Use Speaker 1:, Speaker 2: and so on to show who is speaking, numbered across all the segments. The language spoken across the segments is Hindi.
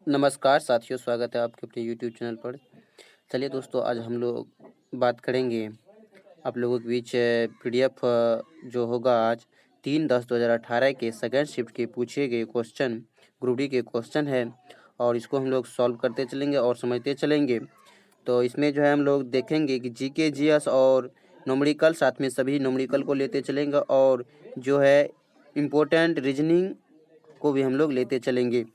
Speaker 1: नमस्कार साथियों, स्वागत है आपके अपने यूट्यूब चैनल पर। चलिए दोस्तों, आज हम लोग बात करेंगे आप लोगों के बीच पीडीएफ जो होगा आज 3/10/2018 के सेकेंड शिफ्ट के पूछे गए क्वेश्चन, ग्रुप डी के क्वेश्चन है और इसको हम लोग सॉल्व करते चलेंगे और समझते चलेंगे। तो इसमें जो है हम लोग देखेंगे कि जीके, जीएस और न्यूमेरिकल, साथ में सभी न्यूमेरिकल को लेते चलेंगे और जो है इम्पोर्टेंट रीजनिंग को भी हम लोग लेते चलेंगे।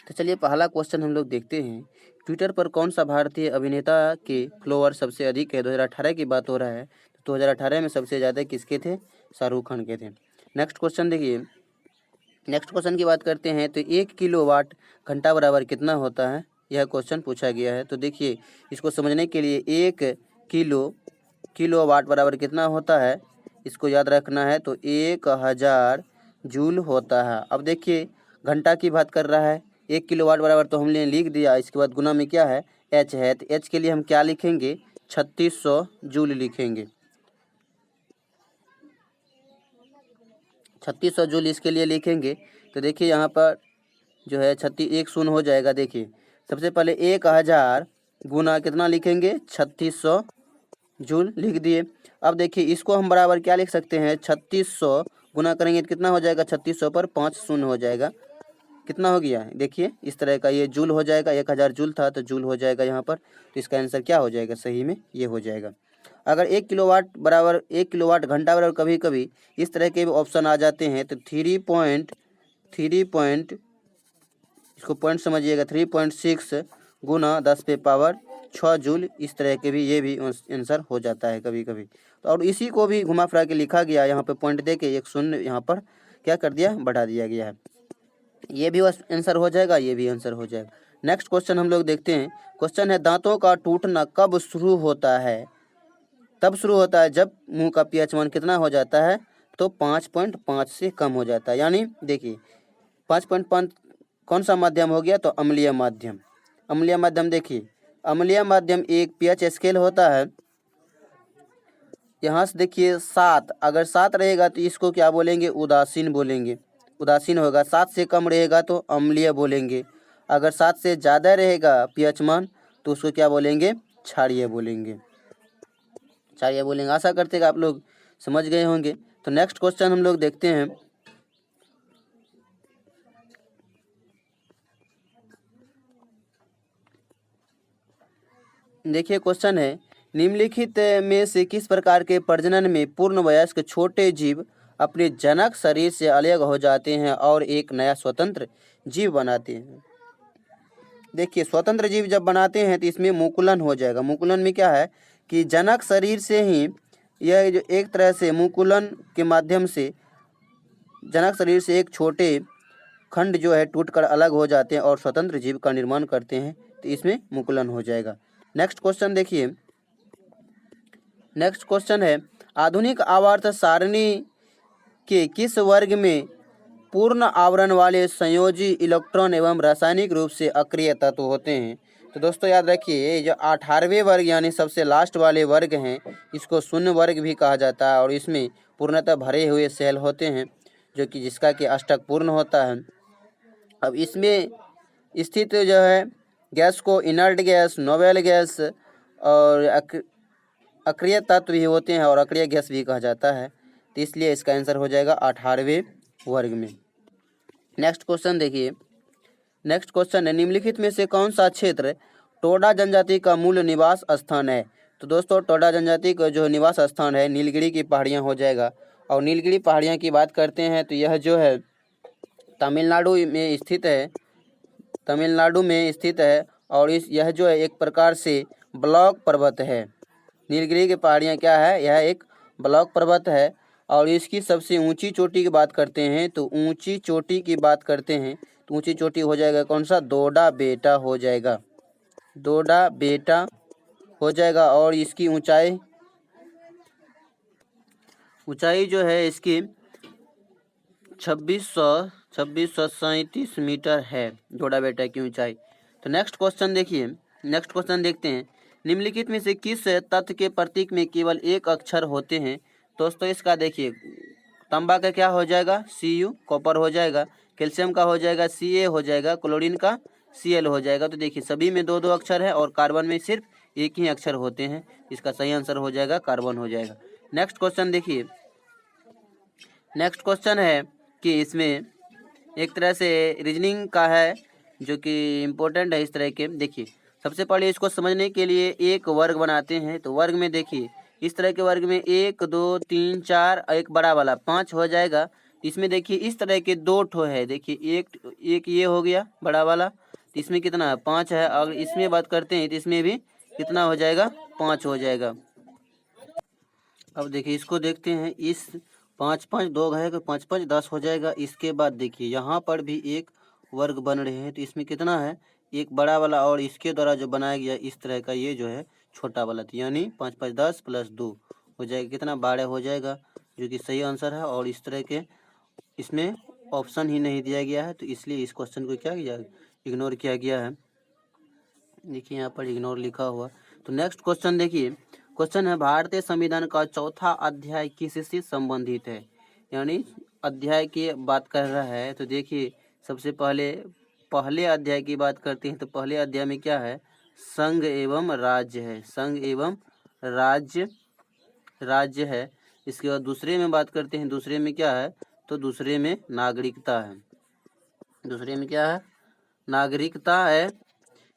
Speaker 1: तो चलिए पहला क्वेश्चन हम लोग देखते हैं। ट्विटर पर कौन सा भारतीय अभिनेता के फॉलोअर सबसे अधिक है? 2018 की बात हो रहा है, तो 2018 में सबसे ज़्यादा किसके थे? शाहरुख खान के थे। नेक्स्ट क्वेश्चन देखिए, नेक्स्ट क्वेश्चन की बात करते हैं। तो 1 किलोवाट घंटा बराबर कितना होता है? यह क्वेश्चन पूछा गया है। तो देखिए, इसको समझने के लिए 1 किलोवाट बराबर कितना होता है इसको याद रखना है। तो 1000 जूल होता है। अब देखिए, घंटा की बात कर रहा है, 1 किलोवाट बराबर तो हमने लिख दिया, इसके बाद गुना में क्या है? एच है। तो एच के लिए हम क्या लिखेंगे? 3600 जूल लिखेंगे। 3600 जूल इसके लिए लिखेंगे। तो देखिए यहाँ पर जो है 36 शून्य हो जाएगा। देखिए सबसे पहले 1000 गुना कितना लिखेंगे? 3600 जूल लिख दिए। अब देखिए इसको हम बराबर क्या लिख सकते हैं? 3600 गुना करेंगे तो कितना हो जाएगा? 3600 पर 5 शून्य हो जाएगा। कितना हो गया? देखिए इस तरह का ये जूल हो जाएगा। 1000 जूल था तो जूल हो जाएगा यहाँ पर। तो इसका आंसर क्या हो जाएगा? सही में ये हो जाएगा। अगर 1 किलोवाट बराबर 1 किलोवाट घंटा बराबर कभी कभी इस तरह के भी ऑप्शन आ जाते हैं, तो 3 इसको पॉइंट समझिएगा, 3.6 गुना 10 पे पावर 6 जूल, इस तरह के भी ये भी आंसर हो जाता है कभी कभी। तो और इसी को भी घुमा फिरा के लिखा गया, यहाँ पे पॉइंट दे के 1 शून्य यहाँ पर क्या कर दिया? बढ़ा दिया गया है। ये भी आंसर हो जाएगा, ये भी आंसर हो जाएगा। नेक्स्ट क्वेश्चन हम लोग देखते हैं। क्वेश्चन है, दांतों का टूटना कब शुरू होता है? तब शुरू होता है जब मुंह का पीएच मान कितना हो जाता है? तो 5.5 से कम हो जाता है। यानी देखिए 5.5 कौन सा माध्यम हो गया? तो अम्लीय माध्यम। अम्लीय माध्यम देखिए, अम्लीय माध्यम एक पीएच स्केल होता है। यहाँ से देखिए 7, अगर 7 रहेगा तो इसको क्या बोलेंगे? उदासीन बोलेंगे, उदासीन होगा। 7 से कम रहेगा तो अम्लीय बोलेंगे। अगर 7 से ज़्यादा रहेगा पीएच मान तो उसको क्या बोलेंगे? क्षारीय बोलेंगे, क्षारीय बोलेंगे। आशा करते हैं कि आप लोग समझ गए होंगे। तो नेक्स्ट क्वेश्चन हम लोग देखते हैं। देखिए क्वेश्चन है, निम्नलिखित में से किस प्रकार के प्रजनन में पूर्ण वयस्क छोटे जीव अपने जनक शरीर से अलग हो जाते हैं और एक नया स्वतंत्र जीव बनाते हैं? देखिए स्वतंत्र जीव जब बनाते हैं तो इसमें मुकुलन हो जाएगा। मुकुलन में क्या है कि जनक शरीर से ही यह जो एक तरह से मुकुलन के माध्यम से जनक शरीर से एक छोटे खंड जो है टूटकर अलग हो जाते हैं और स्वतंत्र जीव का निर्माण करते हैं, तो इसमें मुकुलन हो जाएगा। नेक्स्ट क्वेश्चन देखिए, नेक्स्ट क्वेश्चन है, आधुनिक आवर्त सारणी के किस वर्ग में पूर्ण आवरण वाले संयोजी इलेक्ट्रॉन एवं रासायनिक रूप से अक्रिय तत्व होते हैं? तो दोस्तों याद रखिए, ये जो 18वें वर्ग यानी सबसे लास्ट वाले वर्ग हैं, इसको शून्य वर्ग भी कहा जाता है और इसमें पूर्णतः भरे हुए सेल होते हैं जो कि जिसका कि अष्टक पूर्ण होता है। अब इसमें स्थित जो है गैस को इनर्ट गैस, नोबेल गैस और अक्रिय तत्व भी होते हैं और अक्रिय गैस भी कहा जाता है। तो इसलिए इसका आंसर हो जाएगा 18वें वर्ग में। नेक्स्ट क्वेश्चन देखिए, नेक्स्ट क्वेश्चन है, निम्नलिखित में से कौन सा क्षेत्र टोडा जनजाति का मूल निवास स्थान है? तो दोस्तों टोडा जनजाति का जो निवास स्थान है नीलगिरी की पहाड़ियाँ हो जाएगा। और नीलगिरी पहाड़ियाँ की बात करते हैं तो यह जो है तमिलनाडु में स्थित है, तमिलनाडु में स्थित है और यह जो है एक प्रकार से ब्लॉक पर्वत है। नीलगिरी की पहाड़ियाँ क्या है? यह एक ब्लॉक पर्वत है। और इसकी सबसे ऊंची चोटी की बात करते हैं तो ऊंची चोटी की बात करते हैं तो ऊंची चोटी हो जाएगा कौन सा? दोडा बेटा हो जाएगा, दोडा बेटा हो जाएगा। और इसकी ऊंचाई जो है इसकी 2637 मीटर है, दोडा बेटा की ऊंचाई। तो नेक्स्ट क्वेश्चन देखिए, नेक्स्ट क्वेश्चन देखते हैं, निम्नलिखित में से किस तत्व के प्रतीक में केवल एक अक्षर होते हैं? दोस्तों इसका देखिए, तांबा का क्या हो जाएगा? Cu, कॉपर हो जाएगा। कैल्शियम का हो जाएगा Ca हो जाएगा, क्लोरीन का Cl हो जाएगा। तो देखिए सभी में दो दो अक्षर है और कार्बन में सिर्फ एक ही अक्षर होते हैं। इसका सही आंसर हो जाएगा कार्बन हो जाएगा। नेक्स्ट क्वेश्चन देखिए, नेक्स्ट क्वेश्चन है कि इसमें एक तरह से रीजनिंग का है जो कि इम्पोर्टेंट है इस तरह के। देखिए सबसे पहले इसको समझने के लिए एक वर्ग बनाते हैं। तो वर्ग में देखिए इस तरह के वर्ग में 1 2 3 4 एक बड़ा वाला 5 हो जाएगा। इसमें देखिए इस तरह के दो ठो है। देखिए एक ये हो गया बड़ा वाला, तो इसमें कितना है 5 है। अगर इसमें बात करते हैं तो इसमें भी कितना हो जाएगा 5 हो जाएगा। अब देखिए इसको देखते हैं, इस 5 5 2 है तो 5 5 10 हो जाएगा। इसके बाद देखिए यहाँ पर भी एक वर्ग बन रहे हैं। तो इसमें कितना है एक बड़ा वाला और इसके द्वारा जो बनाया गया इस तरह का ये जो है छोटा वाला, तो यानी 5 5 10 प्लस 2 हो जाएगा कितना 12 हो जाएगा, जो कि सही आंसर है। और इस तरह के इसमें ऑप्शन ही नहीं दिया गया है, तो इसलिए इस क्वेश्चन को क्या किया इग्नोर किया गया है। देखिए यहाँ पर इग्नोर लिखा हुआ। तो नेक्स्ट क्वेश्चन देखिए, क्वेश्चन है भारतीय संविधान का चौथा अध्याय किससे संबंधित है, यानी अध्याय की बात कर रहा है। तो देखिए सबसे पहले अध्याय की बात करते हैं। तो पहले अध्याय में क्या है संघ एवं राज्य है, संघ एवं राज्य है। इसके बाद दूसरे में बात करते हैं, दूसरे में क्या है तो दूसरे में नागरिकता है, दूसरे में क्या है नागरिकता है।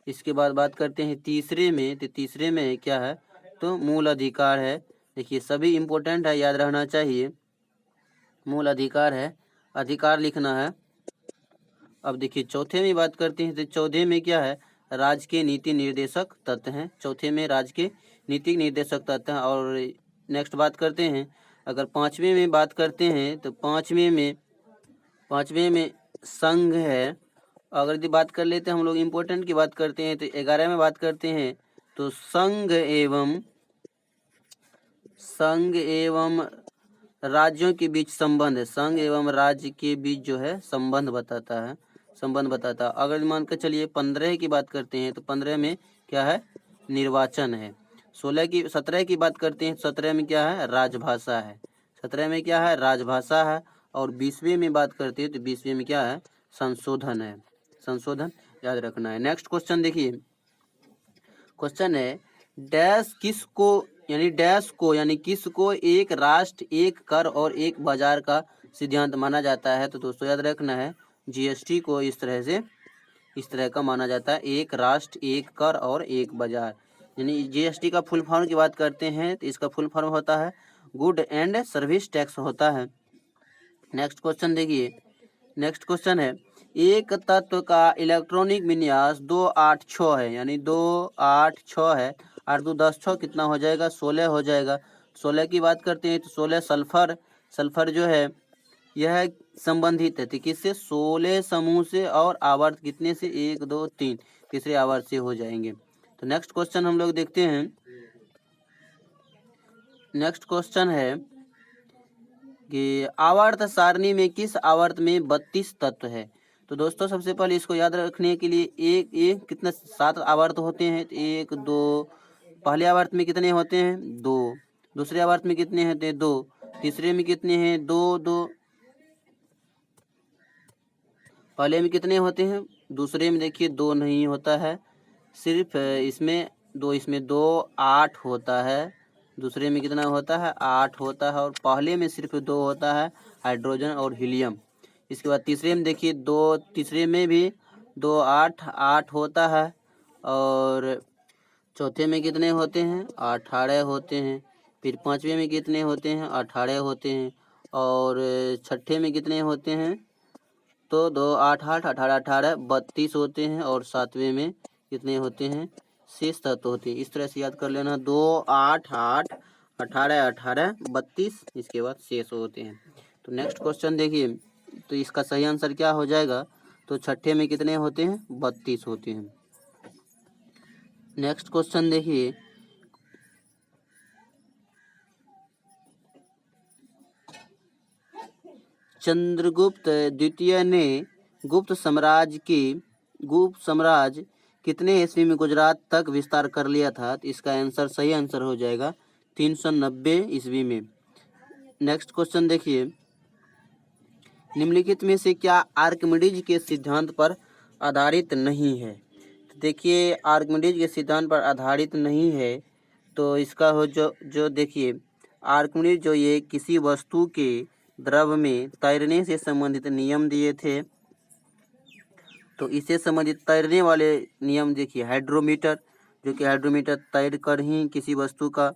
Speaker 1: इसके बाद बात करते हैं तीसरे में, तो तीसरे में क्या है तो मूल अधिकार है। देखिए सभी इम्पोर्टेंट है, याद रहना चाहिए। मूल अधिकार है, अधिकार लिखना है। अब देखिए चौथे में बात करते हैं। तो चौथे में क्या है राज्य के नीति निर्देशक तत्व हैं, चौथे में राज्य के नीति निर्देशक तत्व हैं। और नेक्स्ट बात करते हैं, अगर पाँचवें में बात करते हैं तो पाँचवें में संघ है। अगर यदि बात कर लेते हैं हम लोग इम्पोर्टेंट की बात करते हैं तो 11 में बात करते हैं तो संघ एवं राज्यों के बीच संबंध है, संघ एवं राज्य के बीच जो है संबंध बताता है, संबंध बताता है। अगर मान के चलिए 15 की बात करते हैं तो 15 में क्या है निर्वाचन है। 17 की बात करते हैं, 17 में क्या है राजभाषा है, 17 में क्या है राजभाषा है। और 20वें में बात करते हैं तो 20वें में क्या है संशोधन है, संशोधन याद रखना है। नेक्स्ट क्वेश्चन देखिए, क्वेश्चन है डैश किसको एक राष्ट्र एक कर और एक बाजार का सिद्धांत माना जाता है। तो दोस्तों याद रखना है जीएसटी को इस तरह का माना जाता है, एक राष्ट्र एक कर और एक बाजार। यानी जीएसटी का फुल फॉर्म की बात करते हैं तो इसका फुल फॉर्म होता है गुड एंड सर्विस टैक्स होता है। नेक्स्ट क्वेश्चन देखिए, नेक्स्ट क्वेश्चन है एक तत्व का इलेक्ट्रॉनिक विन्यास 286 है, यानी 286 है। 8 2 10 6 कितना हो जाएगा 16 हो जाएगा। 16 की बात करते हैं तो 16 सल्फर जो है यह संबंधित है किससे 16 समूह से, और आवर्त कितने से 1 2 3 तीसरे आवर्त से हो जाएंगे। तो नेक्स्ट क्वेश्चन हम लोग देखते हैं, नेक्स्ट क्वेश्चन है कि आवर्त सारणी में किस आवर्त में 32 तत्व है। तो दोस्तों सबसे पहले इसको याद रखने के लिए एक कितने 7 आवर्त होते हैं। 1 2 पहले आवर्त में कितने होते हैं 2, दूसरे आवर्त में कितने होते हैं 2, तीसरे में कितने हैं 2 2, पहले में कितने होते हैं दूसरे में देखिए 2 नहीं होता है, सिर्फ इसमें 2 8 होता है। दूसरे में कितना होता है 8 होता है, और पहले में सिर्फ 2 होता है हाइड्रोजन और हीलियम। इसके बाद तीसरे में देखिए 2, तीसरे में भी 2 8 होता है। और चौथे में कितने होते हैं 18 होते हैं। फिर पाँचवें में कितने होते हैं 18 होते हैं। और छठे में कितने होते हैं तो 2 8 8 18 18 32 होते हैं। और सातवें में कितने होते हैं शेष तत्व होते हैं। इस तरह से याद कर लेना 2 8 8 18 18 32, इसके बाद शेष होते हैं। तो नेक्स्ट क्वेश्चन देखिए, तो इसका सही आंसर क्या हो जाएगा तो छठे में कितने होते हैं 32 होते हैं। नेक्स्ट क्वेश्चन देखिए, चंद्रगुप्त द्वितीय ने गुप्त साम्राज्य कितने ईस्वी में गुजरात तक विस्तार कर लिया था। तो इसका आंसर सही आंसर हो जाएगा 390 ईस्वी में। नेक्स्ट क्वेश्चन देखिए, निम्नलिखित में से क्या आर्किमिडीज के सिद्धांत पर आधारित नहीं है? तो देखिए आर्किमिडीज के सिद्धांत पर आधारित नहीं है तो इसका हो जो देखिए आर्किमिडीज जो ये किसी वस्तु के द्रव में तैरने से संबंधित नियम दिए थे। तो इससे संबंधित तैरने वाले नियम देखिए हाइड्रोमीटर, जो कि हाइड्रोमीटर तैर कर ही किसी वस्तु का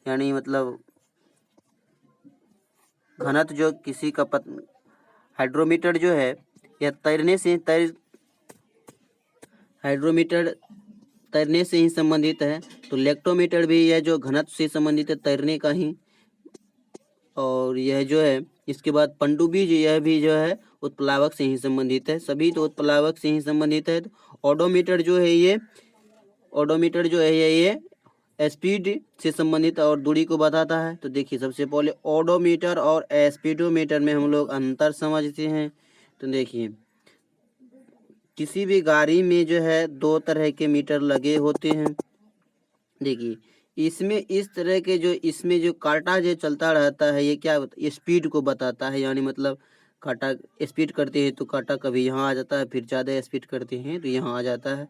Speaker 1: यानी मतलब घनत्व जो किसी का हाइड्रोमीटर जो है यह हाइड्रोमीटर तैरने से ही संबंधित है। तो लेक्टोमीटर भी यह जो घनत्व से संबंधित है तैरने का ही। और यह जो है इसके बाद पनडुब्बी यह भी जो है उत्प्लावक से ही संबंधित है। सभी तो उत्प्लावक से ही संबंधित है। तो ओडोमीटर जो है ये स्पीड से संबंधित और दूरी को बताता है। तो देखिए सबसे पहले ओडोमीटर और स्पीडोमीटर में हम लोग अंतर समझते हैं। तो देखिए किसी भी गाड़ी में जो है दो तरह के मीटर लगे होते हैं। देखिए इसमें इस तरह के जो इसमें जो कांटा जो चलता रहता है ये क्या स्पीड को बताता है। यानी मतलब कांटा स्पीड करते हैं तो कांटा कभी यहाँ आ जाता है, फिर ज़्यादा स्पीड करते हैं तो यहाँ आ जाता है।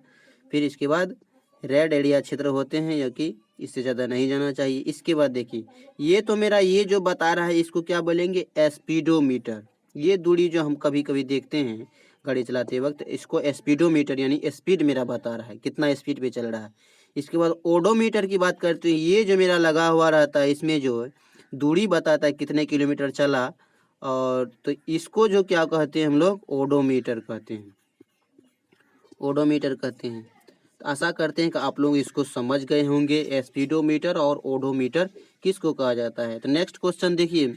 Speaker 1: फिर इसके बाद रेड एरिया क्षेत्र होते हैं, या कि इससे ज़्यादा नहीं जाना चाहिए। इसके बाद देखिए ये तो मेरा ये जो बता रहा है इसको क्या बोलेंगे स्पीडोमीटर। ये दूरी जो हम कभी कभी देखते हैं गाड़ी चलाते वक्त इसको स्पीडोमीटर यानी स्पीड मेरा बता रहा है कितना स्पीड पे चल रहा है। इसके बाद ओडोमीटर की बात करते हैं, ये जो मेरा लगा हुआ रहता है इसमें जो दूरी बताता है कितने किलोमीटर चला। और तो इसको जो क्या कहते हैं हम लोग ओडोमीटर कहते हैं, ओडोमीटर कहते हैं। तो आशा करते हैं कि आप लोग इसको समझ गए होंगे स्पीडोमीटर और ओडोमीटर किसको कहा जाता है। तो नेक्स्ट क्वेश्चन देखिए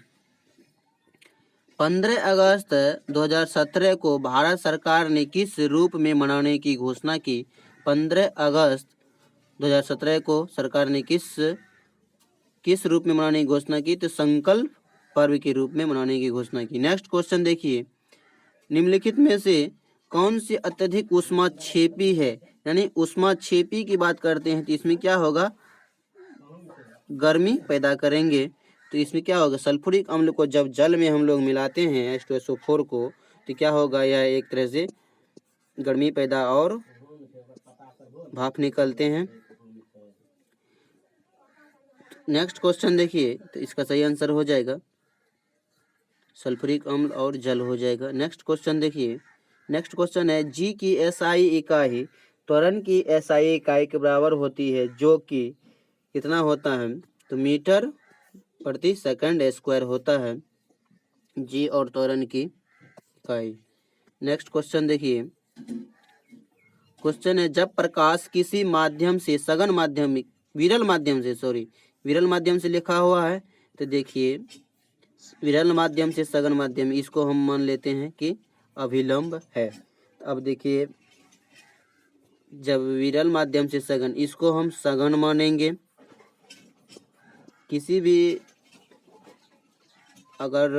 Speaker 1: 15 अगस्त 2017 को भारत सरकार ने किस रूप में मनाने की घोषणा की? 15 अगस्त 2017 को सरकार ने किस रूप में मनाने की घोषणा की? तो संकल्प पर्व के रूप में मनाने की घोषणा की। नेक्स्ट क्वेश्चन देखिए निम्नलिखित में से कौन सी अत्यधिक ऊष्माक्षेपी है? यानी ऊष्माक्षेपी की बात करते हैं तो इसमें क्या होगा गर्मी पैदा करेंगे। तो इसमें क्या होगा सल्फ्यूरिक अम्ल को जब जल में हम लोग मिलाते हैं H2SO4 को तो क्या होगा यह एक तरह से गर्मी पैदा और भाप निकलते हैं। नेक्स्ट क्वेश्चन देखिए तो इसका सही आंसर हो जाएगा सल्फ्यूरिक अम्ल और जल हो जाएगा। नेक्स्ट क्वेश्चन देखिए नेक्स्ट क्वेश्चन है जी की SI इकाई त्वरण की SI इकाई के बराबर होती है जो कि कितना होता है? तो मीटर प्रति सेकंड स्क्वायर होता है जी और त्वरण की इकाई। नेक्स्ट क्वेश्चन देखिए क्वेश्चन है जब प्रकाश किसी माध्यम से सघन माध्यम विरल माध्यम से लिखा हुआ है। तो देखिए विरल माध्यम से सघन माध्यम इसको हम मान लेते हैं कि अभिलंब है। अब देखिए जब विरल माध्यम से सघन इसको हम सघन मानेंगे। किसी भी अगर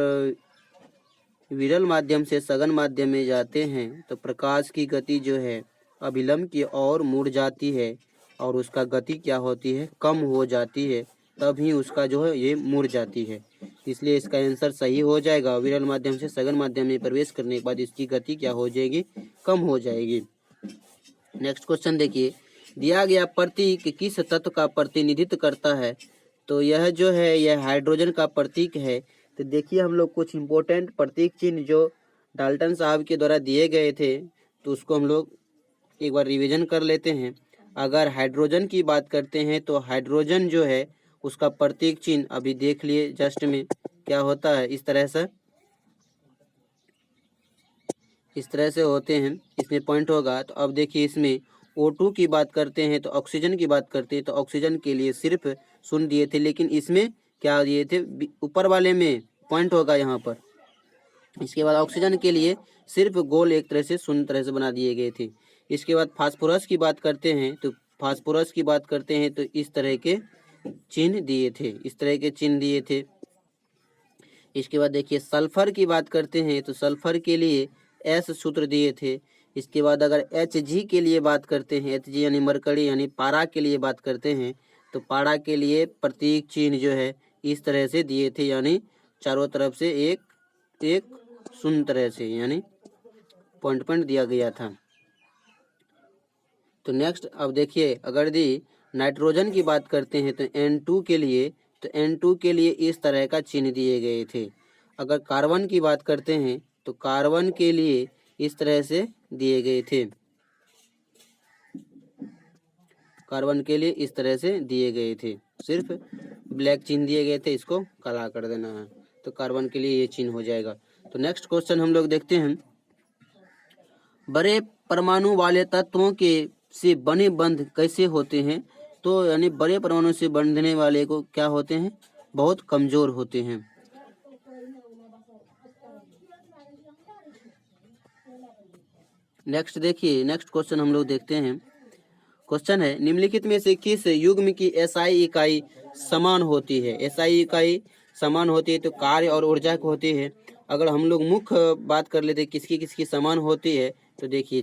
Speaker 1: विरल माध्यम से सघन माध्यम में जाते हैं तो प्रकाश की गति जो है अभिलंब की ओर मुड़ जाती है और उसका गति क्या होती है कम हो जाती है, तभी उसका जो है ये मुड़ जाती है। इसलिए इसका आंसर सही हो जाएगा विरल माध्यम से सघन माध्यम में प्रवेश करने के बाद इसकी गति क्या हो जाएगी कम हो जाएगी। नेक्स्ट क्वेश्चन देखिए दिया गया प्रतीक किस तत्व का प्रतिनिधित्व करता है? तो यह जो है यह हाइड्रोजन का प्रतीक है। तो देखिए हम लोग कुछ इम्पोर्टेंट प्रतीक चिन्ह जो डाल्टन साहब के द्वारा दिए गए थे तो उसको हम लोग एक बार रिवीजन कर लेते हैं। अगर हाइड्रोजन की बात करते हैं तो हाइड्रोजन जो है उसका प्रतीक चिन्ह अभी देख लिए जस्ट में क्या होता है इस तरह से होते हैं, इसमें पॉइंट होगा। तो अब देखिए इसमें O2 की बात करते हैं तो ऑक्सीजन की बात करते हैं तो ऑक्सीजन के लिए सिर्फ शून्य दिए थे, लेकिन इसमें क्या दिए थे ऊपर वाले में पॉइंट होगा यहाँ पर। इसके बाद ऑक्सीजन के लिए सिर्फ गोल एक तरह से शून्य तरह से बना दिए गए थे। इसके बाद फास्फोरस की बात करते हैं तो इस तरह के चिन्ह दिए थे, इसके बाद देखिए सल्फर की बात करते हैं तो सल्फर के लिए S सूत्र दिए थे। इसके बाद अगर Hg के लिए बात करते हैं Hg यानी मरकरी यानी पारा के लिए बात करते हैं तो पारा के लिए प्रतीक चिन्ह जो है इस तरह से दिए थे, यानी चारों तरफ से एक शून्य तरह से, यानी पॉइंट दिया गया था। तो नेक्स्ट अब देखिए, अगर यदि नाइट्रोजन की बात करते हैं तो N2 के लिए इस तरह का चिन्ह दिए गए थे। अगर कार्बन की बात करते हैं तो कार्बन के लिए इस तरह से दिए गए थे, कार्बन के लिए इस तरह से दिए गए थे, सिर्फ ब्लैक चिन्ह दिए गए थे, इसको काला कर देना है, तो कार्बन के लिए ये चिन्ह हो जाएगा। तो नेक्स्ट क्वेश्चन हम लोग देखते हैं, बड़े परमाणु वाले तत्वों के से बने बंध कैसे होते हैं? तो यानी बड़े परमाणु से बंधने वाले को क्या होते हैं? बहुत कमजोर होते हैं। नेक्स्ट देखिए, नेक्स्ट क्वेश्चन हम लोग देखते हैं। क्वेश्चन है, निम्नलिखित में से किस युग्म की एसआई इकाई समान होती है? एसआई इकाई समान होती है तो कार्य और ऊर्जा की होती है। अगर हम लोग मुख्य बात कर लेते किसकी किसकी समान होती है, तो देखिए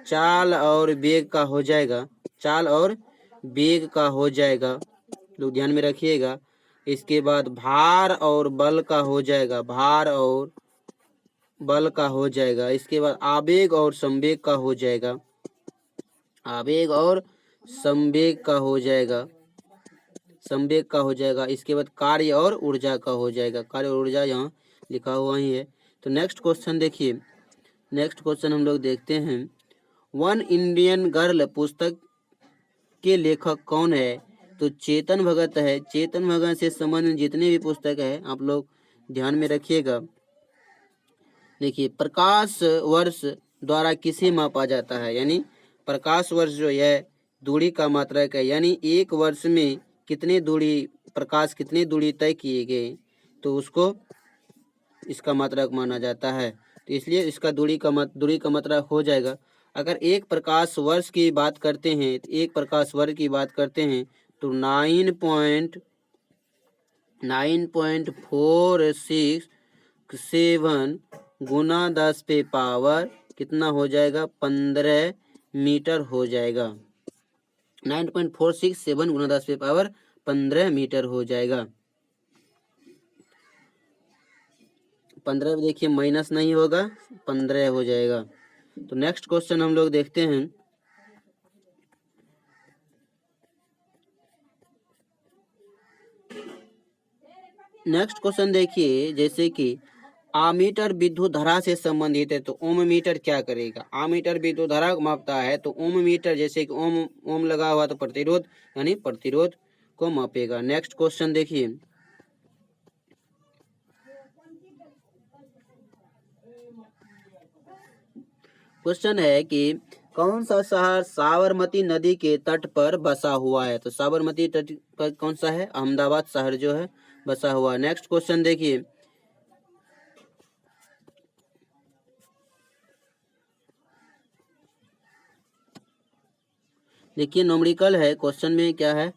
Speaker 1: चाल और वेग का हो जाएगा, चाल और वेग का हो जाएगा, लोग ध्यान में रखिएगा। इसके बाद भार और बल का हो जाएगा, भार और बल का हो जाएगा। इसके बाद आवेग और संवेग का हो जाएगा, आवेग और संवेग का हो जाएगा, संवेग का हो जाएगा। इसके बाद कार्य और ऊर्जा का हो जाएगा, कार्य और ऊर्जा यहाँ लिखा हुआ ही है। तो नेक्स्ट क्वेश्चन देखिए, नेक्स्ट क्वेश्चन हम लोग देखते हैं, वन इंडियन गर्ल पुस्तक के लेखक कौन है? तो चेतन भगत है। चेतन भगत से संबंधित जितने भी पुस्तक है आप लोग ध्यान में रखिएगा। देखिए, प्रकाश वर्ष द्वारा किसे मापा जाता है? यानी प्रकाश वर्ष जो है दूरी का मात्रक है, यानी एक वर्ष में कितने दूरी, प्रकाश कितने दूरी तय किए गए, तो उसको इसका मात्रक माना जाता है। तो इसलिए इसका दूरी का मात्रक हो जाएगा। अगर एक प्रकाश वर्ष की बात करते हैं, एक प्रकाश वर्ष की बात करते हैं तो 9.467 गुना 10 पे पावर कितना हो जाएगा? 15 मीटर हो जाएगा। 9.467 गुना 10 पे पावर 15 मीटर हो जाएगा। 15 देखिए माइनस नहीं होगा, 15 हो जाएगा। तो नेक्स्ट क्वेश्चन हम लोग देखते हैं, नेक्स्ट क्वेश्चन देखिए, जैसे कि आमीटर विद्युत धारा से संबंधित है तो ओम मीटर क्या करेगा? आमीटर विद्युत धारा मापता है तो ओम मीटर, जैसे कि ओम लगा हुआ तो प्रतिरोध, यानी प्रतिरोध को मापेगा। नेक्स्ट क्वेश्चन देखिए, क्वेश्चन है कि कौन सा शहर साबरमती नदी के तट पर बसा हुआ है? तो साबरमती तट पर कौन सा है? अहमदाबाद शहर जो है बसा हुआ है। नेक्स्ट क्वेश्चन देखिए, न्यूमेरिकल है, क्वेश्चन में क्या है?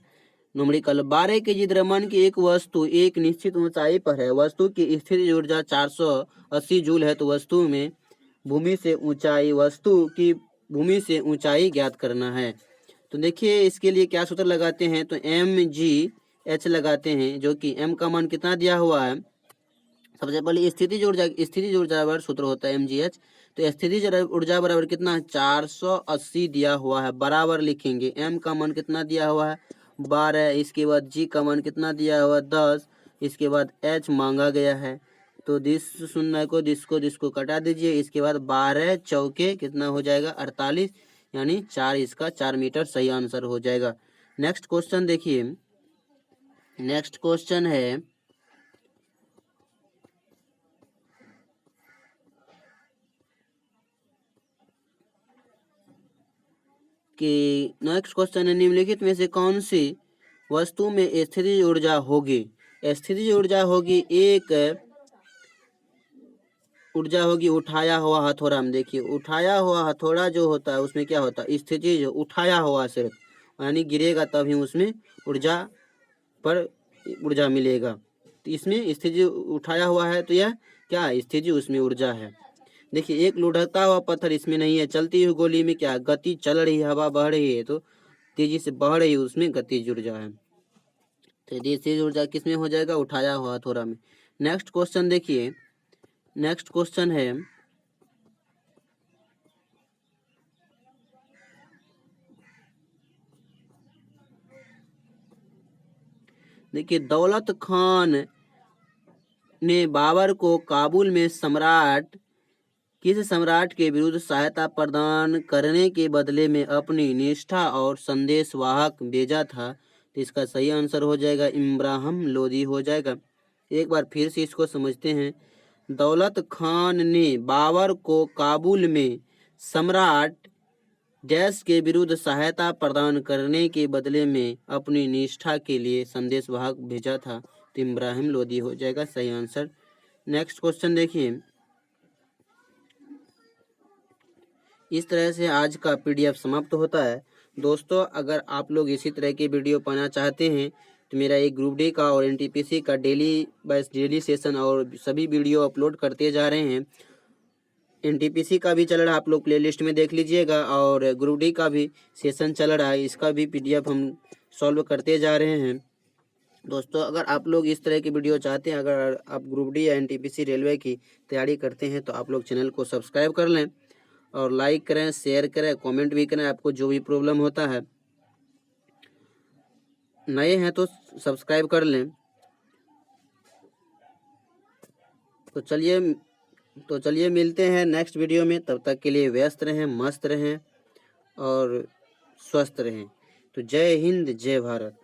Speaker 1: न्यूमेरिकल, 12 केजी द्रव्यमान की एक वस्तु एक निश्चित ऊंचाई पर है, वस्तु की स्थितिज ऊर्जा 480 जूल है, तो वस्तु की भूमि से ऊंचाई ज्ञात करना है। तो देखिए इसके लिए क्या सूत्र लगाते हैं? तो mgh लगाते हैं, जो कि m का मान कितना दिया हुआ है? सबसे पहले स्थितिज ऊर्जा बराबर सूत्र होता है mgh, तो स्थितिज ऊर्जा बराबर कितना? 480 दिया हुआ है, बराबर लिखेंगे। m का मान कितना दिया हुआ है? 12। इसके बाद g का मान कितना दिया हुआ है? 10। इसके बाद h मांगा गया है, तो दिस शून्य को दिस को कटा दीजिए। इसके बाद 12 चौके कितना हो जाएगा? 48, यानी 4, इसका 4 मीटर सही आंसर हो जाएगा। नेक्स्ट क्वेश्चन देखिए, नेक्स्ट क्वेश्चन है कि नेक्स्ट क्वेश्चन है, निम्नलिखित में से कौन सी वस्तु में स्थितिज ऊर्जा होगी? स्थितिज ऊर्जा होगी, एक ऊर्जा होगी उठाया हुआ हथौड़ा में। देखिए उठाया हुआ हथौड़ा जो होता है उसमें क्या होता है? स्थितिज उठाया हुआ सिर्फ, यानी गिरेगा तभी उसमें ऊर्जा पर ऊर्जा मिलेगा। तो इसमें स्थितिज उठाया हुआ है, तो यह क्या? स्थितिज उसमें ऊर्जा है। देखिए एक लुढ़कता हुआ पत्थर इसमें नहीं है, चलती हुई गोली में क्या? गति चल रही है, हवा बह रही है, तो तेजी से बह रही है, उसमें गतिज ऊर्जा है। तो स्थितिज ऊर्जा किसमें हो जाएगा? उठाया हुआ हथौड़ा में। नेक्स्ट क्वेश्चन देखिए, नेक्स्ट क्वेश्चन है, देखिए दौलत खान ने बाबर को काबुल में किस सम्राट के विरुद्ध सहायता प्रदान करने के बदले में अपनी निष्ठा और संदेशवाहक भेजा था? तो इसका सही आंसर हो जाएगा इब्राहिम लोदी हो जाएगा। एक बार फिर से इसको समझते हैं। दौलत खान ने बाबर को काबुल में सम्राट डैश के विरुद्ध सहायता प्रदान करने के बदले में अपनी निष्ठा के लिए संदेशवाहक भेजा था। तो इब्राहिम लोदी हो जाएगा सही आंसर। नेक्स्ट क्वेश्चन देखिए, इस तरह से आज का पीडीएफ समाप्त होता है। दोस्तों अगर आप लोग इसी तरह की वीडियो पाना चाहते हैं तो मेरा एक ग्रुप डी का और एनटीपीसी का डेली सेशन और सभी वीडियो अपलोड करते जा रहे हैं। एनटीपीसी का भी चल रहा है, आप लोग प्लेलिस्ट में देख लीजिएगा, और ग्रुप डी का भी सेशन चल रहा है, इसका भी पीडीएफ हम सॉल्व करते जा रहे हैं। दोस्तों अगर आप लोग इस तरह की वीडियो चाहते हैं, अगर आप ग्रुप डी या एनटीपीसी रेलवे की तैयारी करते हैं तो आप लोग चैनल को सब्सक्राइब कर लें और लाइक करें, शेयर करें, कमेंट भी करें। आपको जो भी प्रॉब्लम होता है, नए हैं तो सब्सक्राइब कर लें। तो चलिए मिलते हैं नेक्स्ट वीडियो में। तब तक के लिए व्यस्त रहें, मस्त रहें और स्वस्थ रहें। तो जय हिंद, जय भारत।